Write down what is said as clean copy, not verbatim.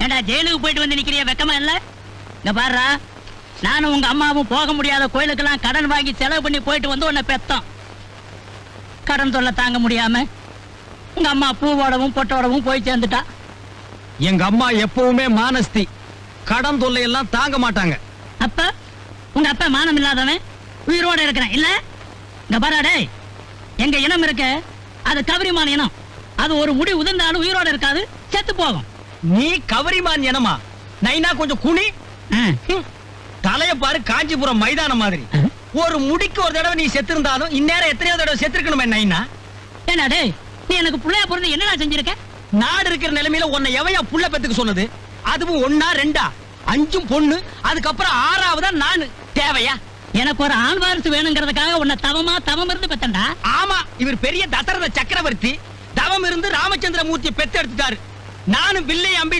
ஏண்டா ஜெயிலுக்கு போயிட்டு வந்து நிக்கிறிய வெக்கமா இல்ல? இங்க பாருடா, நானும் உங்க அம்மாவும் போக முடியாத கோயிலுக்கெல்லாம் கடன் வாங்கி செலவு பண்ணி போயிட்டு வந்து உன்னை பெத்தோம். கடன் தொல்லை தாங்க முடியாம உங்க அம்மா பூவோடவும் பொட்டோடவும் போய் சேர்ந்துட்டா. எங்க அம்மா எப்பவுமே மானஸ்தி, கடன் தொல்லை எல்லாம் தாங்க மாட்டாங்க. அப்ப உங்க அப்பா மானம் இல்லாதவன் உயிரோட இருக்கிறேன் இல்ல? இங்க பாராடே, எங்க இனம் இருக்க அது கவரிமான இனம். அது ஒரு முடி உதிர்ந்தாலும் உயிரோட இருக்காது, செத்து போகும். நீ கவரிமான் எனமா? நைனா கொஞ்சம் குனி. தலைய பாரு, காஞ்சிபுரம் மைதானம் மாதிரி. ஒரு முடிக்கு ஒரு தடவை நீ செத்து இருந்தாலும் இந்நேரம் எத்தனையோ தடவை செத்துருக்கணுமே நைனா. என்னடே, நீ எனக்கு புள்ளையா பிறந்து என்னடா செஞ்சிருக்க? நாடு இருக்கிற நிலைமையில உன்னை எவையா புள்ள பெத்துக்கு சொன்னது? அதுவும் 1 2 5 பொண்ணு, அதுக்கப்புறம் 6வதா நானு. தேவையா? எனக்கு ஒரு ஆண் வாரிசு வேணுங்கிறதுக்காக உன்னை தவம் இருந்து பெத்தண்டா. ஆமா, இவர் பெரிய தசரத சக்கரவர்த்தி. தவம் இருந்து ராமச்சந்திர மூர்த்தியை பெத்து எடுத்துட்டாரு. நானும் வில்லை அம்பி